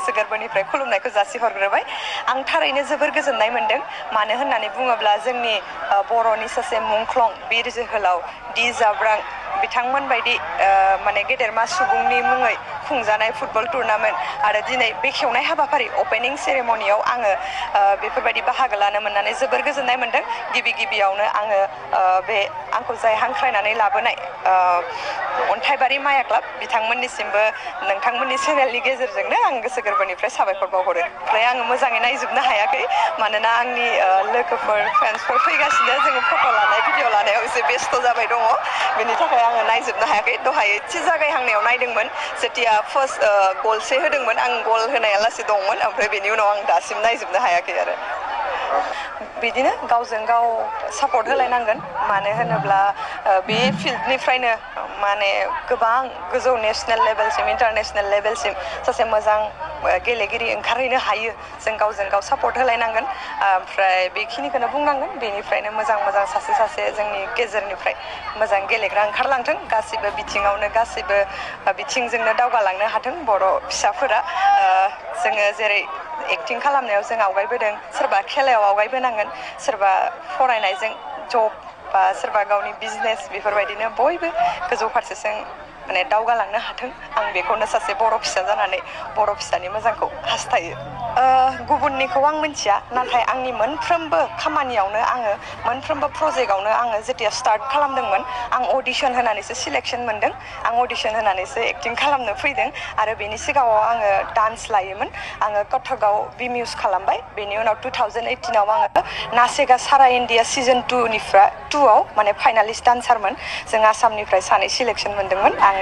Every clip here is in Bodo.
गोसो गोरबोनिफ्राय खुलुमनायखौ जासिहरग्रोबाय आं थारैनो जोबोर गोजोननाय मोन्दों मानो होननानै बुङोब्ला जोंनि बर'नि सासे मुंख्लं बिर जोहोलाव डि जाब्रां बिथांमोन बायदि माने गेदेरमा सुबुंनि मुङै खुंजानाय फुटबल टुर्नामेन्ट आरो दिनै बेखेवनाय हाबाफारि अपेनिं सेरेमनियाव आङो बेफोरबायदि बाहागो लानो मोननानै जोबोर गोजोननाय मोन्दों गिबियावनो आङो बे आंखौ जाय हांख्रायनानै लाबोनाय अन्थाइबारि माया क्लाब बिथांमोननिसिमबो नोंथांमोननि चेनेलनि गेजेरजोंनो आं गोसो गोरबोनिफ्राय साबायखर बावहरो ओमफ्राय आङो मोजाङै नायजोबनो हायाखै मानोना आंनि लोगोफोर फ्रेन्डसफोर फैगासिनो जोङो फट' लानाय भिडिअ लानायाव एसे बेस्थ' जाबाय दङ बेनि थाखाय आङो नायजोबनो हायाखै दहाय एसे जागायहांनायाव नायदोंमोन जेथिया फार्स्ट गलसे होदोंमोन आं गल होनाया लासै दंमोन ओमफ्राय बेनि उनाव आं दासिम नायजोबनो हायाखै आरो बिदिनो गावजों गाव सापर्ट होलायनांगोन मानो होनोब्ला बे फिल्डनिफ्रायनो माने गोबां गोजौ नेसनेल लेभेलसिम इन्टारनेसनेल लेभेलसिम सासे मोजां गेलेगिरि ओंखारहैनो हायो जों गावजों गाव सापर्ट होलायनांगोन ओमफ्राय बेखिनिखौनो बुंनांगोन बेनिफ्रायनो मोजां सासे जोंनि गेजेरनिफ्राय मोजां गेलेग्रा ओंखारलांथों गासिबो बिथिङावनो गासिबो बिथिंजोंनो दावगालांनो हाथों बर' फिसाफोरा जोङो जेरै एक्टिं खालामनायाव जों आवगायबोदों सोरबा खेलायाव आवगायबोनांगोन सोरबा फरायनायजों जब बा सोरबा गावनि बिजनेस बेफोरबायदिनो बयबो गोजौ फारसेजों माने दावगालांनो हाथों आं बेखौनो सासे बर' फिसा जानानै बर' फिसानि मोजांखौ हास्थायो गुबुननिखौ आं मिथिया नाथाय आंनि मोनफ्रोमबो खामानियावनो आङो मोनफ्रोमबो प्रजेक्टआवनो आङो जेथिया स्टार्ट खालामदोंमोन आं अडिसन होनानैसो सिलेक्सन मोनदों आं अडिसन होनानैसो एक्टिं खालामनो फैदों आरो बेनि सिगाङाव आङो डान्स लायोमोन आङो कथकआव बिमिउस खालामबाय बेनि उनाव 2018आव आङो नासेगा सारा इण्डिया सिजन 2आव माने फाइनालिस्ट डान्सारमोन जों आसामनिफ्राय सानै सिलेक्सन मोनदोंमोन आङो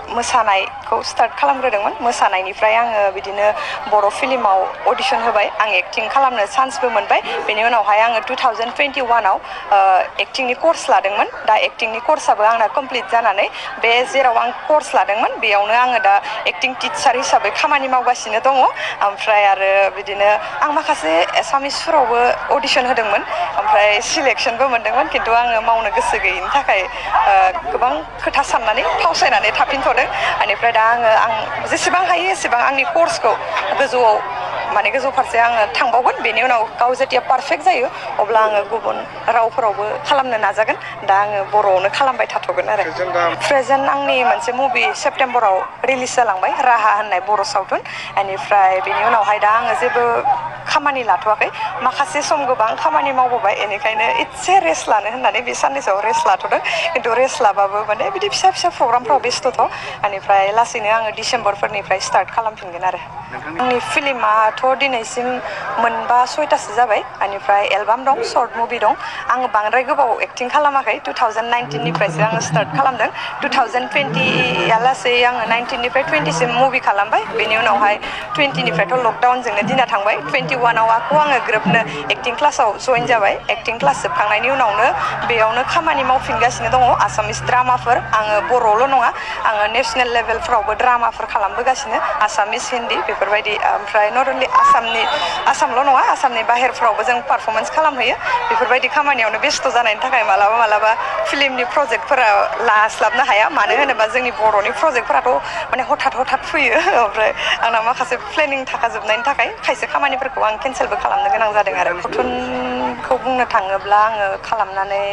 मोसानायखौ स्टार्ट खालामग्रोदोंमोन मोसानायनिफ्राय आङो बिदिनो बर' फिल्माव अडिसन होबाय आं एक्टिं खालामनो चान्सबो मोनबाय बेनि उनावहाय आङो 2021आव एक्टिंनि कर्स लादोंमोन दा एक्टिंनि कर्सआबो आंना कमप्लिट जानानै बे जेराव आं कर्स लादोंमोन बेयावनो आङो दा एक्टिं टिचार हिसाबै खामानि मावगासिनो दङ ओमफ्राय आरो बिदिनो आं माखासे एसामिसफोरावबो अडिसन होदोंमोन ओमफ्राय सिलेक्सनबो मोनदोंमोन खिन्थु आङो मावनो गोसो गैयिनि थाखाय गोबां खोथा साननानै फावसायनानै थाफिनथ'दों बेनिफ्राय दा आं जेसेबां हायो एसेबां आंनि कर्सखौ गोजौ फारसे आङो थांबावगोन बेनि उनाव गाव जेथिया पारफेक्ट जायो अब्ला आङो गुबुन रावफोरावबो खालामनो नाजागोन दा आङो बर'आवनो खालामबाय थाथ'गोन आरो प्रेजेन्ट आंनि मोनसे मुभि सेप्तेम्बराव रिलिज जालांबाय राहा होननाय बर' सावथुन बेनिफ्राय बेनि उनावहाय दा आङो जेबो खामानि लाथ'वाखै माखासे सम गोबां खामानि मावबोबाय बेनिखायनो एसे रेस्ट लानो होननानै बे साननैसोआव रेस्ट लाथ'दों खिन्थु रेस्ट लाबाबो माने बिदि फिसा प्रग्रामफ्राव बेस्थ'थ' बेनिफ्राय लासैनो आङो डिसेम्बरफोरनिफ्राय स्टार्ट खालामफिनगोन आरो आंनि फिल्माथ' दिनैसिम मोनबा 6थासो जाबाय बेनिफ्राय एलबाम दं सर्ट मुभि दं आङो बांद्राय गोबाव एक्टिं खालामाखै 2019निफ्रायसो आङो स्टार्ट खालामदों 2020आ लासै आङो 19निफ्राय 20सिम मुभि खालामबाय बेनि उनावहाय 20निफ्रायथ' लकडाउनजोंनो दिना थांबाय 21आव आङो ग्रोबनो एक्टिं क्लासाव जइन जाबाय एक्टिं क्लास जोबखांनायनि उनावनो बेयावनो खामानि मावफिनगासिनो दङ आसामिस ड्रामाफोर आङो बर'ल' नङा आङो नेसनेल लेभेलफ्रावबो ड्रामाफोर खालामबोगासिनो आसामिस हिन्दी बेफोरबायदि ओमफ्राय नट अनलि आसामल' नङा आसामनि बाहेरफ्रावबो जों पारफरमेन्स खालामहैयो बेफोरबायदि खामानियावनो बेस्थ' जानायनि थाखाय मालाबा फिल्मनि प्रजेक्टफोरा लास्लाबनो हाया मानो होनोबा जोंनि बर'नि प्रजेक्टफोराथ' माने हथात फैयो ओमफ्राय आंना माखासे प्लेनिं थाखाजोबनायनि थाखाय खायसे खामानिफोरखौ आं केन्सेलबो खालामनो गोनां जादों आरो सावथुनखौ बुंनो थाङोब्ला आङो खालामनानै